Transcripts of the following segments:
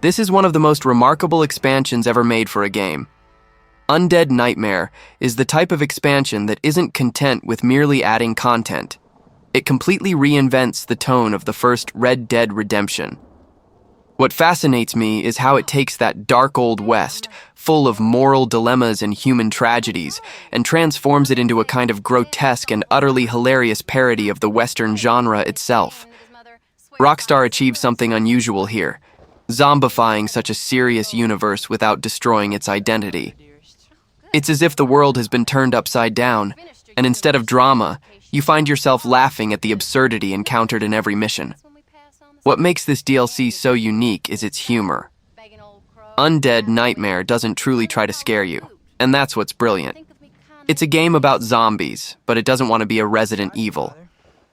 This is one of the most remarkable expansions ever made for a game. Undead Nightmare is the type of expansion that isn't content with merely adding content. It completely reinvents the tone of the first Red Dead Redemption. What fascinates me is how it takes that dark old West, full of moral dilemmas and human tragedies, and transforms it into a kind of grotesque and utterly hilarious parody of the Western genre itself. Rockstar achieves something unusual here, zombifying such a serious universe without destroying its identity. It's as if the world has been turned upside down, and instead of drama, you find yourself laughing at the absurdity encountered in every mission. What makes this DLC so unique is its humor. Undead Nightmare doesn't truly try to scare you, and that's what's brilliant. It's a game about zombies, but it doesn't want to be a Resident Evil.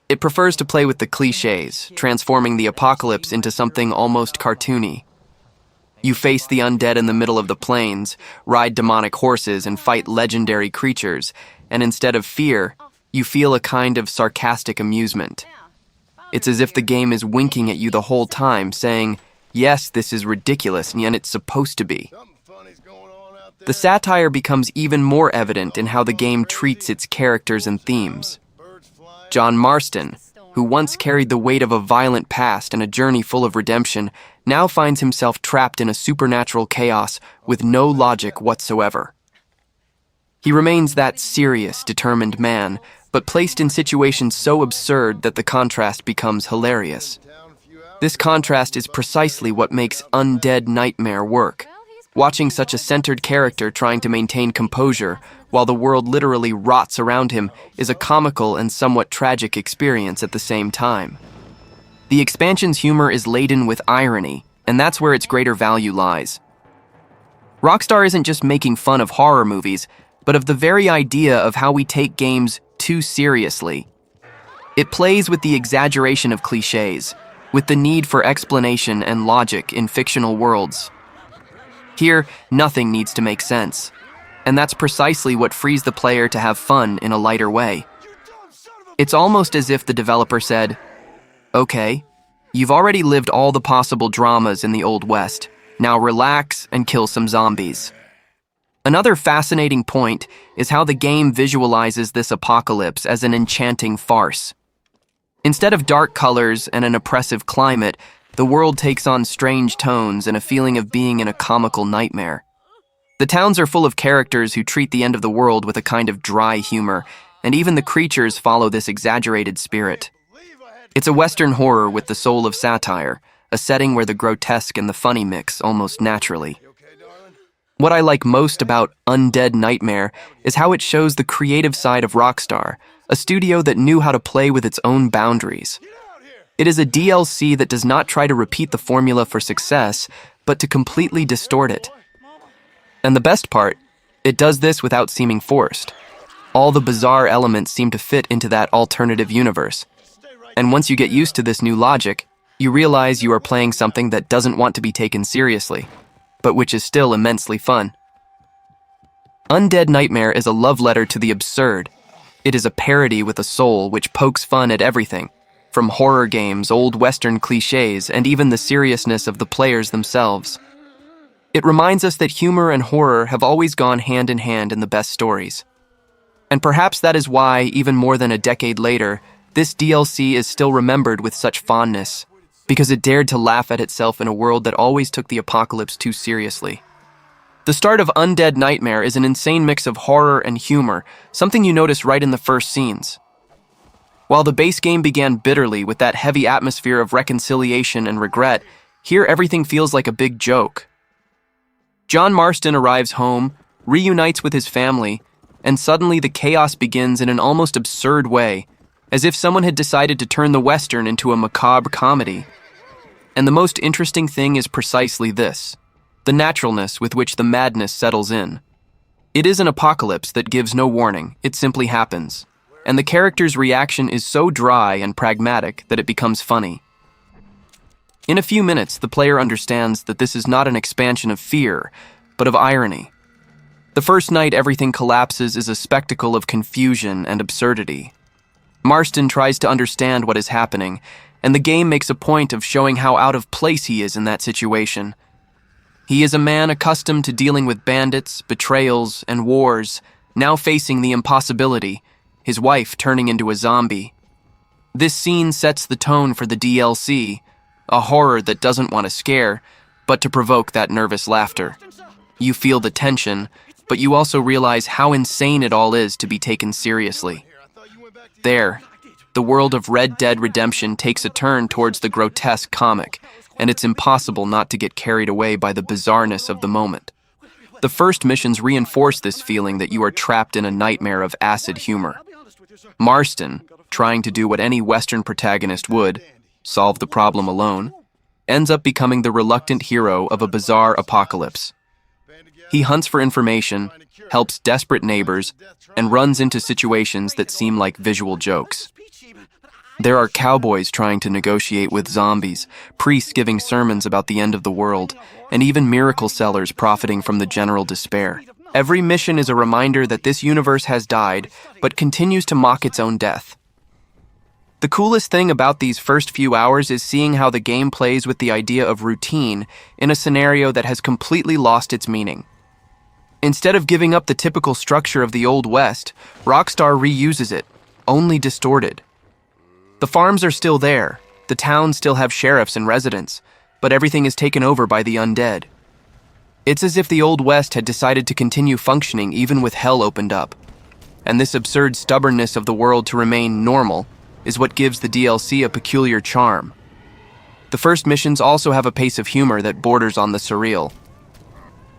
It prefers to play with the cliches, transforming the apocalypse into something almost cartoony. You face the undead in the middle of the plains, ride demonic horses, and fight legendary creatures, and instead of fear, you feel a kind of sarcastic amusement. It's as if the game is winking at you the whole time, saying, yes, this is ridiculous, and it's supposed to be. The satire becomes even more evident in how the game treats its characters and themes. John Marston, who once carried the weight of a violent past and a journey full of redemption, now finds himself trapped in a supernatural chaos with no logic whatsoever. He remains that serious, determined man, but placed in situations so absurd that the contrast becomes hilarious. This contrast is precisely what makes Undead Nightmare work. Watching such a centered character trying to maintain composure while the world literally rots around him is a comical and somewhat tragic experience at the same time. The expansion's humor is laden with irony, and that's where its greater value lies. Rockstar isn't just making fun of horror movies, but of the very idea of how we take games too seriously. It plays with the exaggeration of cliches, with the need for explanation and logic in fictional worlds. Here, nothing needs to make sense, and that's precisely what frees the player to have fun in a lighter way. It's almost as if the developer said, okay, you've already lived all the possible dramas in the Old West. Now relax and kill some zombies. Another fascinating point is how the game visualizes this apocalypse as an enchanting farce. Instead of dark colors and an oppressive climate, the world takes on strange tones and a feeling of being in a comical nightmare. The towns are full of characters who treat the end of the world with a kind of dry humor, and even the creatures follow this exaggerated spirit. It's a Western horror with the soul of satire, a setting where the grotesque and the funny mix almost naturally. What I like most about Undead Nightmare is how it shows the creative side of Rockstar, a studio that knew how to play with its own boundaries. It is a DLC that does not try to repeat the formula for success, but to completely distort it. And the best part, it does this without seeming forced. All the bizarre elements seem to fit into that alternative universe. And once you get used to this new logic, you realize you are playing something that doesn't want to be taken seriously, but which is still immensely fun. Undead Nightmare is a love letter to the absurd. It is a parody with a soul which pokes fun at everything, from horror games, old Western cliches, and even the seriousness of the players themselves. It reminds us that humor and horror have always gone hand in hand in the best stories. And perhaps that is why, even more than a decade later, this DLC is still remembered with such fondness, because it dared to laugh at itself in a world that always took the apocalypse too seriously. The start of Undead Nightmare is an insane mix of horror and humor, something you notice right in the first scenes. While the base game began bitterly with that heavy atmosphere of reconciliation and regret, here everything feels like a big joke. John Marston arrives home, reunites with his family, and suddenly the chaos begins in an almost absurd way, as if someone had decided to turn the Western into a macabre comedy. And the most interesting thing is precisely this, the naturalness with which the madness settles in. It is an apocalypse that gives no warning, it simply happens, and the character's reaction is so dry and pragmatic that it becomes funny. In a few minutes, the player understands that this is not an expansion of fear, but of irony. The first night everything collapses is a spectacle of confusion and absurdity. Marston tries to understand what is happening, and the game makes a point of showing how out of place he is in that situation. He is a man accustomed to dealing with bandits, betrayals, and wars, now facing the impossibility, his wife turning into a zombie. This scene sets the tone for the DLC, a horror that doesn't want to scare, but to provoke that nervous laughter. You feel the tension, but you also realize how insane it all is to be taken seriously. There, the world of Red Dead Redemption takes a turn towards the grotesque comic, and it's impossible not to get carried away by the bizarreness of the moment. The first missions reinforce this feeling that you are trapped in a nightmare of acid humor. Marston, trying to do what any Western protagonist would, solve the problem alone, ends up becoming the reluctant hero of a bizarre apocalypse. He hunts for information, helps desperate neighbors, and runs into situations that seem like visual jokes. There are cowboys trying to negotiate with zombies, priests giving sermons about the end of the world, and even miracle sellers profiting from the general despair. Every mission is a reminder that this universe has died, but continues to mock its own death. The coolest thing about these first few hours is seeing how the game plays with the idea of routine in a scenario that has completely lost its meaning. Instead of giving up the typical structure of the Old West, Rockstar reuses it, only distorted. The farms are still there, the towns still have sheriffs and residents, but everything is taken over by the undead. It's as if the Old West had decided to continue functioning even with hell opened up. And this absurd stubbornness of the world to remain normal is what gives the DLC a peculiar charm. The first missions also have a pace of humor that borders on the surreal.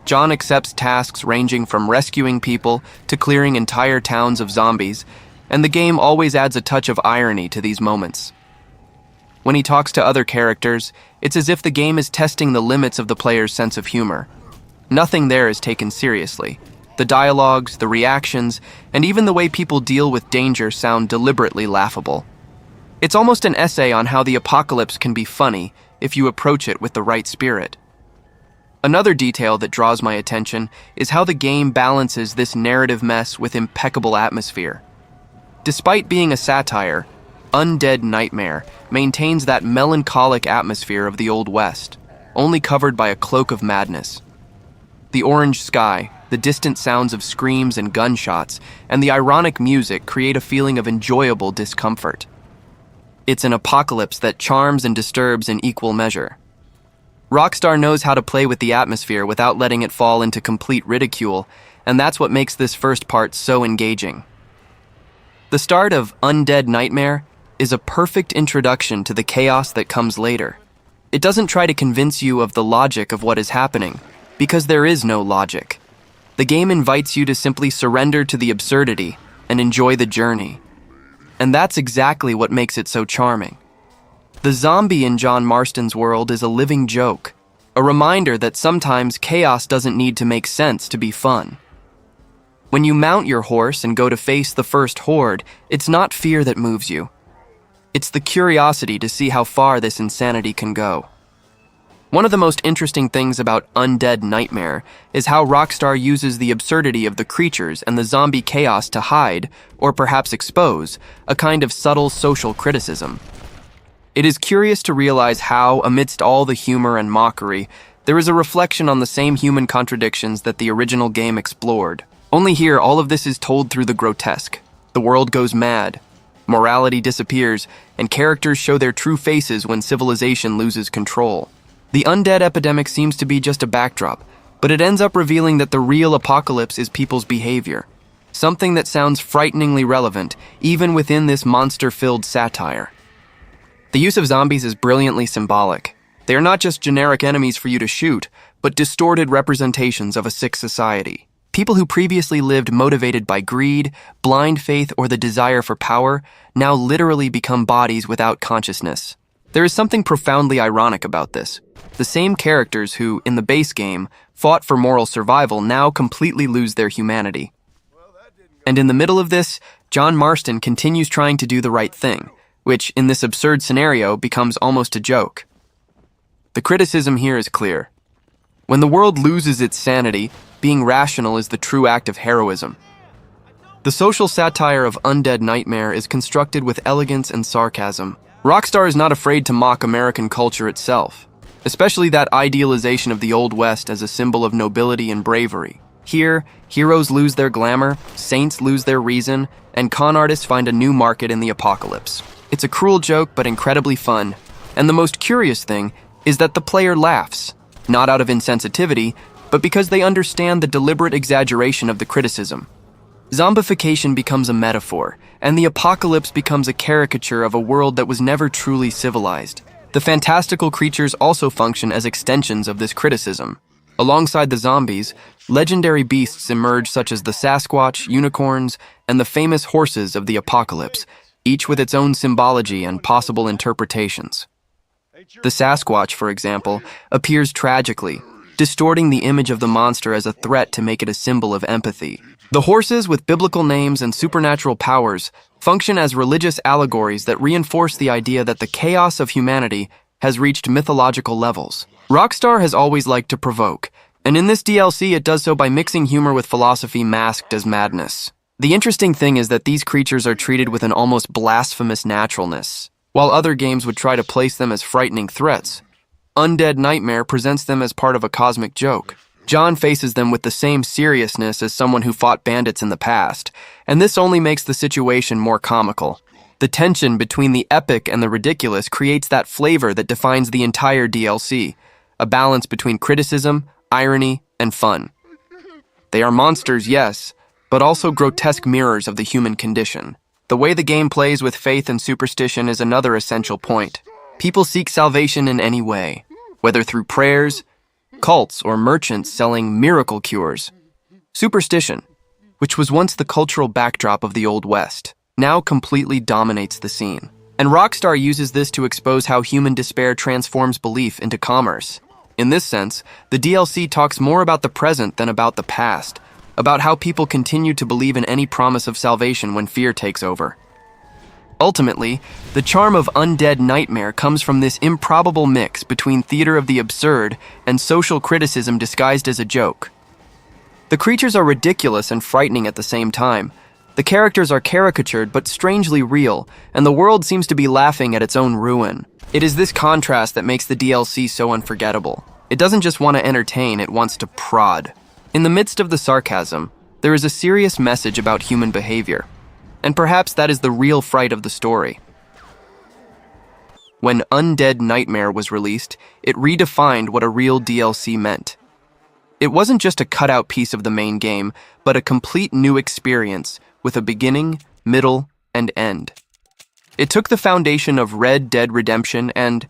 John accepts tasks ranging from rescuing people to clearing entire towns of zombies, and the game always adds a touch of irony to these moments. When he talks to other characters, it's as if the game is testing the limits of the player's sense of humor. Nothing there is taken seriously. The dialogues, the reactions, and even the way people deal with danger sound deliberately laughable. It's almost an essay on how the apocalypse can be funny if you approach it with the right spirit. Another detail that draws my attention is how the game balances this narrative mess with impeccable atmosphere. Despite being a satire, Undead Nightmare maintains that melancholic atmosphere of the Old West, only covered by a cloak of madness. The orange sky, the distant sounds of screams and gunshots, and the ironic music create a feeling of enjoyable discomfort. It's an apocalypse that charms and disturbs in equal measure. Rockstar knows how to play with the atmosphere without letting it fall into complete ridicule, and that's what makes this first part so engaging. The start of Undead Nightmare is a perfect introduction to the chaos that comes later. It doesn't try to convince you of the logic of what is happening, because there is no logic. The game invites you to simply surrender to the absurdity and enjoy the journey. And that's exactly what makes it so charming. The zombie in John Marston's world is a living joke, a reminder that sometimes chaos doesn't need to make sense to be fun. When you mount your horse and go to face the first horde, it's not fear that moves you. It's the curiosity to see how far this insanity can go. One of the most interesting things about Undead Nightmare is how Rockstar uses the absurdity of the creatures and the zombie chaos to hide, or perhaps expose, a kind of subtle social criticism. It is curious to realize how, amidst all the humor and mockery, there is a reflection on the same human contradictions that the original game explored. Only here, all of this is told through the grotesque. The world goes mad, morality disappears, and characters show their true faces when civilization loses control. The undead epidemic seems to be just a backdrop, but it ends up revealing that the real apocalypse is people's behavior, something that sounds frighteningly relevant, even within this monster-filled satire. The use of zombies is brilliantly symbolic. They are not just generic enemies for you to shoot, but distorted representations of a sick society. People who previously lived motivated by greed, blind faith, or the desire for power now literally become bodies without consciousness. There is something profoundly ironic about this. The same characters who, in the base game, fought for moral survival now completely lose their humanity. And in the middle of this, John Marston continues trying to do the right thing, which, in this absurd scenario, becomes almost a joke. The criticism here is clear. When the world loses its sanity, being rational is the true act of heroism. The social satire of Undead Nightmare is constructed with elegance and sarcasm. Rockstar is not afraid to mock American culture itself. especially that idealization of the Old West as a symbol of nobility and bravery. Here, heroes lose their glamour, saints lose their reason, and con artists find a new market in the apocalypse. It's a cruel joke, but incredibly fun. And the most curious thing is that the player laughs, not out of insensitivity, but because they understand the deliberate exaggeration of the criticism. Zombification becomes a metaphor, and the apocalypse becomes a caricature of a world that was never truly civilized. The fantastical creatures also function as extensions of this criticism. Alongside the zombies, legendary beasts emerge such as the Sasquatch, unicorns, and the famous horses of the apocalypse, each with its own symbology and possible interpretations. The Sasquatch, for example, appears tragically, distorting the image of the monster as a threat to make it a symbol of empathy. The horses, with biblical names and supernatural powers, function as religious allegories that reinforce the idea that the chaos of humanity has reached mythological levels. Rockstar has always liked to provoke, and in this DLC it does so by mixing humor with philosophy masked as madness. The interesting thing is that these creatures are treated with an almost blasphemous naturalness. While other games would try to place them as frightening threats, Undead Nightmare presents them as part of a cosmic joke. John faces them with the same seriousness as someone who fought bandits in the past, and this only makes the situation more comical. The tension between the epic and the ridiculous creates that flavor that defines the entire DLC, a balance between criticism, irony, and fun. They are monsters, yes, but also grotesque mirrors of the human condition. The way the game plays with faith and superstition is another essential point. People seek salvation in any way, whether through prayers, cults, or merchants selling miracle cures. Superstition, which was once the cultural backdrop of the Old West, now completely dominates the scene. And Rockstar uses this to expose how human despair transforms belief into commerce. In this sense, the DLC talks more about the present than about the past, about how people continue to believe in any promise of salvation when fear takes over. Ultimately, the charm of Undead Nightmare comes from this improbable mix between theater of the absurd and social criticism disguised as a joke. The creatures are ridiculous and frightening at the same time. The characters are caricatured but strangely real, and the world seems to be laughing at its own ruin. It is this contrast that makes the DLC so unforgettable. It doesn't just want to entertain, it wants to prod. In the midst of the sarcasm, there is a serious message about human behavior. And perhaps that is the real fright of the story. When Undead Nightmare was released, it redefined what a real DLC meant. It wasn't just a cutout piece of the main game, but a complete new experience with a beginning, middle, and end. It took the foundation of Red Dead Redemption and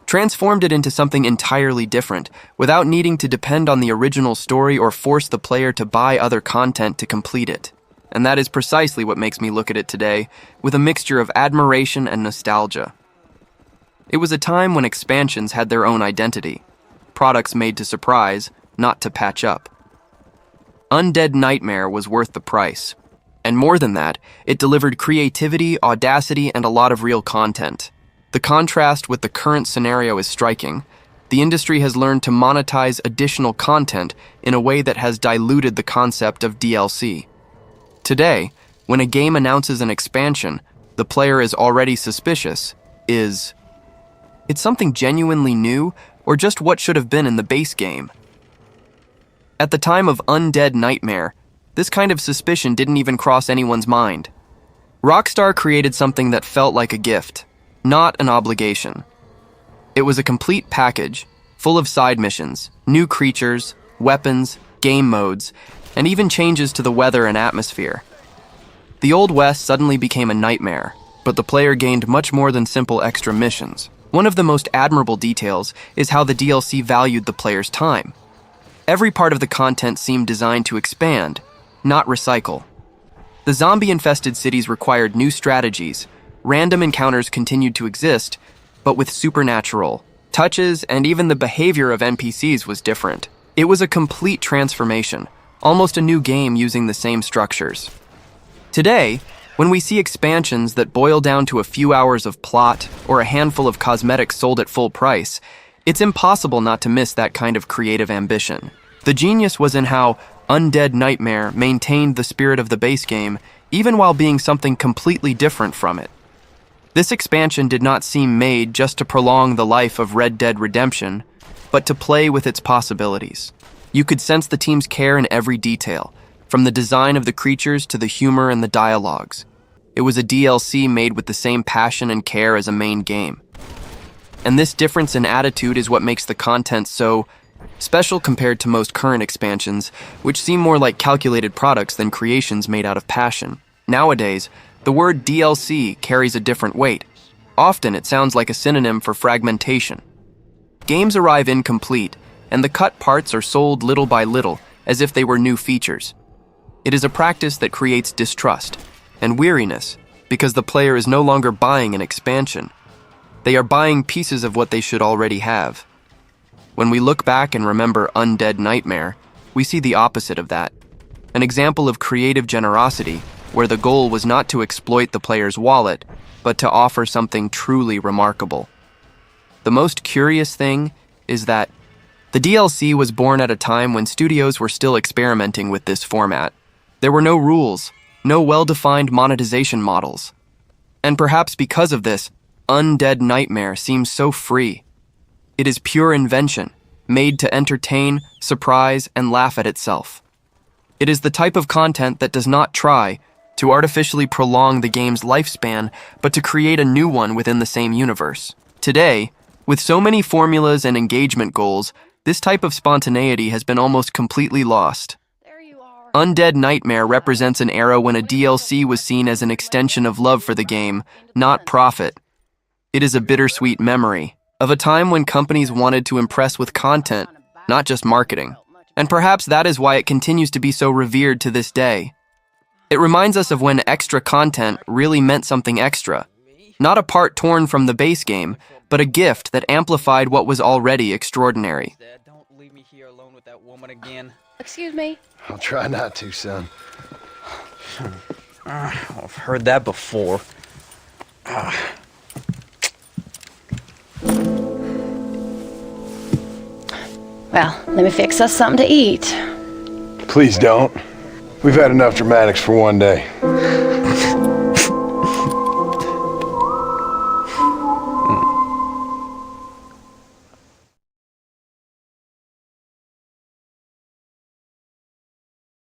transformed it into something entirely different, without needing to depend on the original story or force the player to buy other content to complete it. And that is precisely what makes me look at it today, with a mixture of admiration and nostalgia. It was a time when expansions had their own identity, products made to surprise, not to patch up. Undead Nightmare was worth the price. And more than that, it delivered creativity, audacity, and a lot of real content. The contrast with the current scenario is striking. The industry has learned to monetize additional content in a way that has diluted the concept of DLC. Today, when a game announces an expansion, the player is already suspicious. Is it something genuinely new, or just what should have been in the base game? At the time of Undead Nightmare, this kind of suspicion didn't even cross anyone's mind. Rockstar created something that felt like a gift, not an obligation. It was a complete package, full of side missions, new creatures, weapons, game modes, and even changes to the weather and atmosphere. The Old West suddenly became a nightmare, but the player gained much more than simple extra missions. One of the most admirable details is how the DLC valued the player's time. Every part of the content seemed designed to expand, not recycle. The zombie-infested cities required new strategies, random encounters continued to exist, but with supernatural touches, and even the behavior of NPCs was different. It was a complete transformation, almost a new game using the same structures. Today, when we see expansions that boil down to a few hours of plot or a handful of cosmetics sold at full price, it's impossible not to miss that kind of creative ambition. The genius was in how Undead Nightmare maintained the spirit of the base game, even while being something completely different from it. This expansion did not seem made just to prolong the life of Red Dead Redemption, but to play with its possibilities. You could sense the team's care in every detail, from the design of the creatures to the humor and the dialogues. It was a DLC made with the same passion and care as a main game. And this difference in attitude is what makes the content so special compared to most current expansions, which seem more like calculated products than creations made out of passion. Nowadays, the word DLC carries a different weight. Often it sounds like a synonym for fragmentation. Games arrive incomplete, and the cut parts are sold little by little, as if they were new features. It is a practice that creates distrust and weariness, because the player is no longer buying an expansion. They are buying pieces of what they should already have. When we look back and remember Undead Nightmare, we see the opposite of that. An example of creative generosity, where the goal was not to exploit the player's wallet, but to offer something truly remarkable. The most curious thing is that the DLC was born at a time when studios were still experimenting with this format. There were no rules, no well-defined monetization models. And perhaps because of this, Undead Nightmare seems so free. It is pure invention, made to entertain, surprise, and laugh at itself. It is the type of content that does not try to artificially prolong the game's lifespan, but to create a new one within the same universe. Today, with so many formulas and engagement goals, this type of spontaneity has been almost completely lost. Undead Nightmare represents an era when a DLC was seen as an extension of love for the game, not profit. It is a bittersweet memory of a time when companies wanted to impress with content, not just marketing. And perhaps that is why it continues to be so revered to this day. It reminds us of when extra content really meant something extra. Not a part torn from the base game, but a gift that amplified what was already extraordinary. Don't leave me here alone with that woman again. Excuse me? I'll try not to, son. I've heard that before. Well, let me fix us something to eat. Please don't. We've had enough dramatics for one day.